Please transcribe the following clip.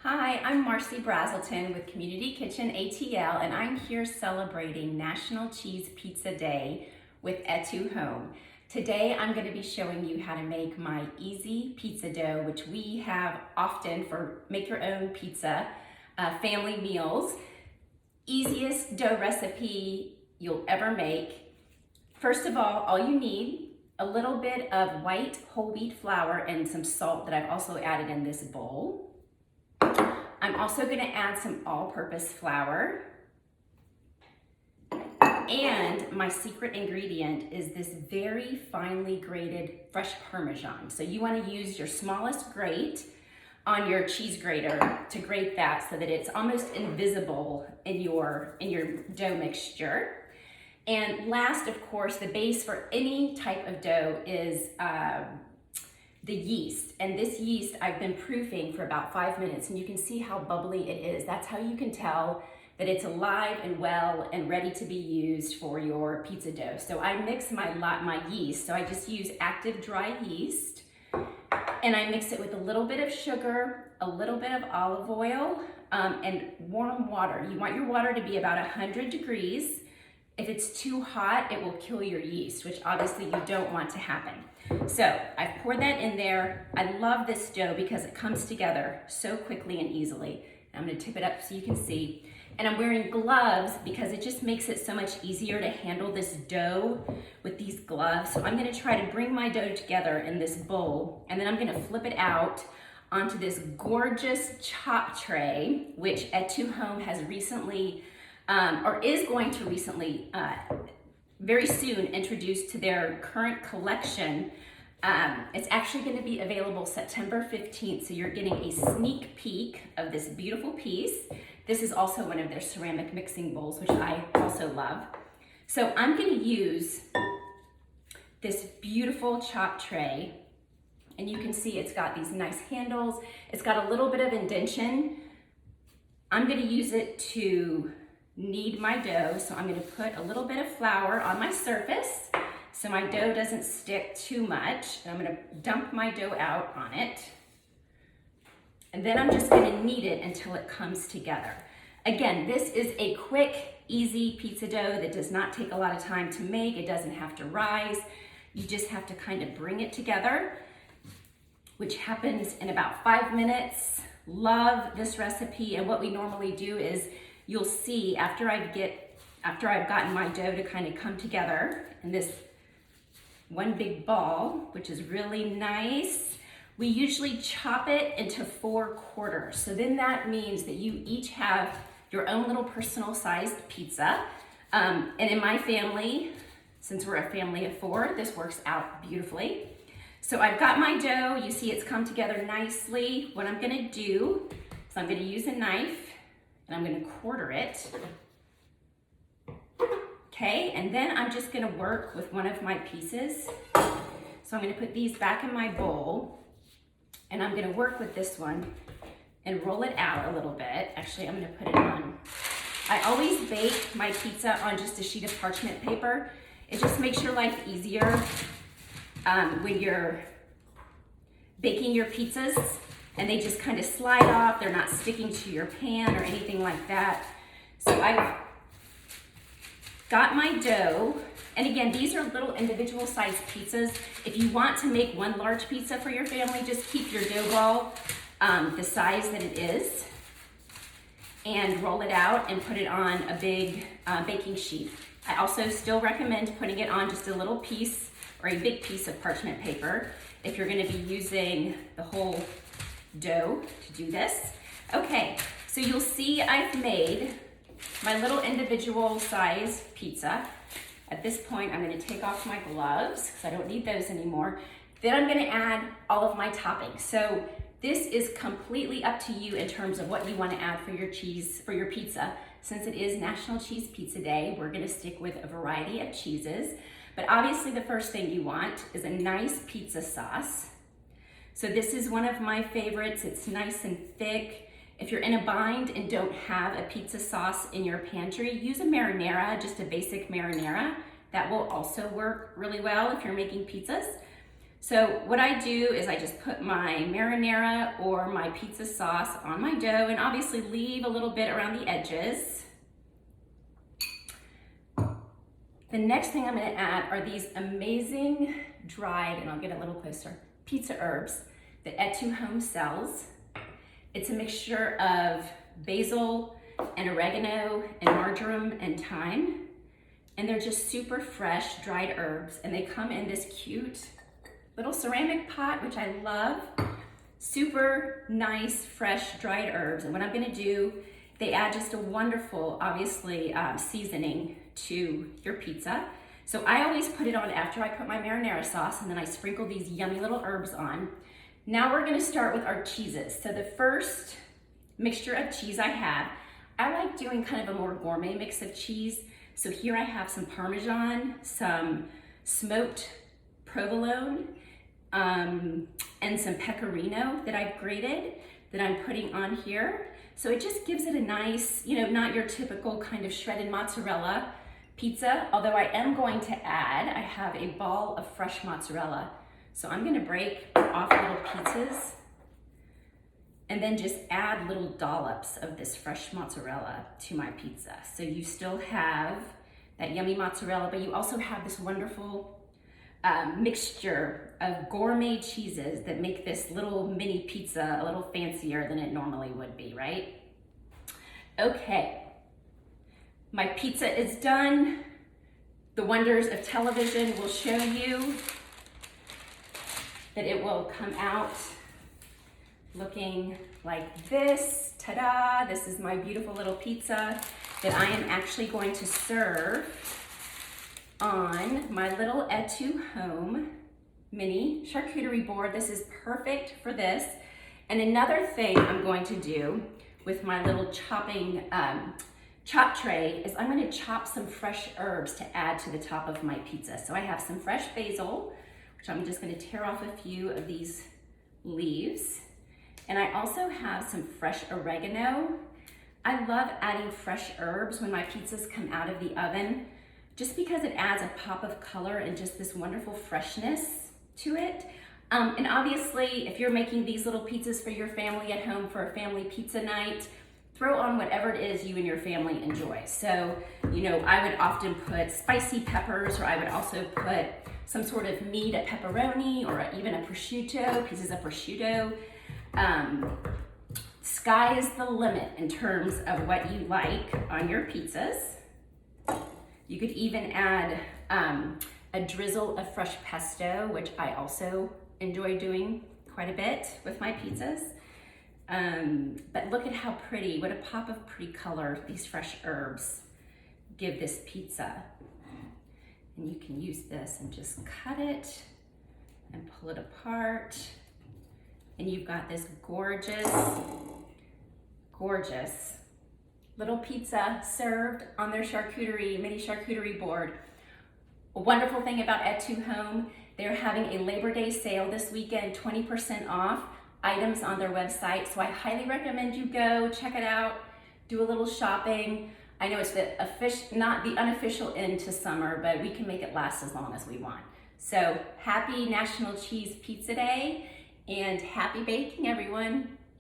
Hi, I'm Marcy Brazelton with Community Kitchen ATL, and I'm here celebrating National Cheese Pizza Day with etúHOME. Today, I'm going to be showing you how to make my easy pizza dough, which we have often for make your own pizza family meals. Easiest dough recipe you'll ever make. First of all you need a little bit of white whole wheat flour and some salt that I've also added in this bowl. I'm also going to add some all-purpose flour. And my secret ingredient is this very finely grated fresh Parmesan. So you want to use your smallest grate on your cheese grater to grate that so that it's almost invisible in your dough mixture. And last, of course, the base for any type of dough is the yeast. And this yeast I've been proofing for about 5 minutes, and you can see how bubbly it is. That's how you can tell that it's alive and well and ready to be used for your pizza dough. So I mix my yeast. So I just use active dry yeast, and I mix it with a little bit of sugar, a little bit of olive oil, and warm water. You want your water to be about 100 degrees. If it's too hot, it will kill your yeast, which obviously you don't want to happen. So I've poured that in there. I love this dough because it comes together so quickly and easily. I'm gonna tip it up so you can see. And I'm wearing gloves because it just makes it so much easier to handle this dough with these gloves. So I'm gonna try to bring my dough together in this bowl, and then I'm gonna flip it out onto this gorgeous chop tray, which etúHOME has recently, or is going to recently, very soon introduced to their current collection. It's actually going to be available September 15th, so you're getting a sneak peek of this beautiful piece. This is also one of their ceramic mixing bowls, which I also love. So I'm going to use this beautiful chop tray, and you can see it's got these nice handles. It's got a little bit of indentation. I'm going to use it to knead my dough, so I'm going to put a little bit of flour on my surface so my dough doesn't stick too much. And I'm going to dump my dough out on it, and then I'm just going to knead it until it comes together. Again, this is a quick, easy pizza dough that does not take a lot of time to make. It doesn't have to rise. You just have to kind of bring it together, which happens in about 5 minutes. Love this recipe, and what we normally do is you'll see after I've gotten my dough to kind of come together in this one big ball, which is really nice, we usually chop it into 4 quarters. So then that means that you each have your own little personal sized pizza. And in my family, since we're a family of 4, this works out beautifully. So I've got my dough. You see it's come together nicely. What I'm gonna do is I'm gonna use a knife, and I'm gonna quarter it. Okay, and then I'm just gonna work with one of my pieces. So I'm gonna put these back in my bowl, and I'm gonna work with this one and roll it out a little bit. Actually, I'm gonna put it on. I always bake my pizza on just a sheet of parchment paper. It just makes your life easier when you're baking your pizzas, and they just kind of slide off. They're not sticking to your pan or anything like that. So I've got my dough, and again, these are little individual sized pizzas. If you want to make one large pizza for your family, just keep your dough ball the size that it is, and roll it out and put it on a big baking sheet. I also still recommend putting it on just a little piece or a big piece of parchment paper if you're going to be using the whole dough to do this. Okay, so you'll see I've made my little individual size pizza. At this point, I'm going to take off my gloves because I don't need those anymore. Then I'm going to add all of my toppings. So this is completely up to you in terms of what you want to add for your cheese, for your pizza. Since it is National Cheese Pizza Day, we're going to stick with a variety of cheeses. But obviously the first thing you want is a nice pizza sauce. So this is one of my favorites. It's nice and thick. If you're in a bind and don't have a pizza sauce in your pantry, use a marinara, just a basic marinara. That will also work really well if you're making pizzas. So what I do is I just put my marinara or my pizza sauce on my dough and obviously leave a little bit around the edges. The next thing I'm gonna add are these amazing dried, and I'll get a little closer, pizza herbs that etúHOME sells. It's a mixture of basil and oregano and marjoram and thyme. And they're just super fresh dried herbs, and they come in this cute little ceramic pot, which I love. Super nice, fresh dried herbs. And what I'm gonna do, they add just a wonderful, obviously, seasoning to your pizza. So I always put it on after I put my marinara sauce, and then I sprinkle these yummy little herbs on. Now we're gonna start with our cheeses. So the first mixture of cheese I like doing kind of a more gourmet mix of cheese. So here I have some Parmesan, some smoked provolone, and some pecorino that I've grated that I'm putting on here. So it just gives it a nice, not your typical kind of shredded mozzarella pizza, although I am going to add, I have a ball of fresh mozzarella. So I'm gonna break off little pieces and then just add little dollops of this fresh mozzarella to my pizza. So you still have that yummy mozzarella, but you also have this wonderful mixture of gourmet cheeses that make this little mini pizza a little fancier than it normally would be, right? Okay, my pizza is done. The wonders of television will show you that it will come out looking like this. Ta-da! This is my beautiful little pizza that I am actually going to serve on my little etúHOME mini charcuterie board. This is perfect for this. And another thing I'm going to do with my little chopping chop tray is I'm going to chop some fresh herbs to add to the top of my pizza. So I have some fresh basil, which I'm just going to tear off a few of these leaves. And I also have some fresh oregano. I love adding fresh herbs when my pizzas come out of the oven, just because it adds a pop of color and just this wonderful freshness to it. And obviously, if you're making these little pizzas for your family at home for a family pizza night, throw on whatever it is you and your family enjoy. So, I would often put spicy peppers, or I would also put some sort of meat, a pepperoni, or even a prosciutto, pieces of prosciutto. Sky is the limit in terms of what you like on your pizzas. You could even add a drizzle of fresh pesto, which I also enjoy doing quite a bit with my pizzas. But look at how pretty, what a pop of pretty color these fresh herbs give this pizza. And you can use this and just cut it and pull it apart. And you've got this gorgeous, gorgeous little pizza served on their mini charcuterie board. A wonderful thing about etúHOME, they're having a Labor Day sale this weekend, 20% off items on their website. So I highly recommend you go check it out, do a little shopping. I know it's not the unofficial end to summer, but we can make it last as long as we want. So happy National Cheese Pizza Day and happy baking, everyone.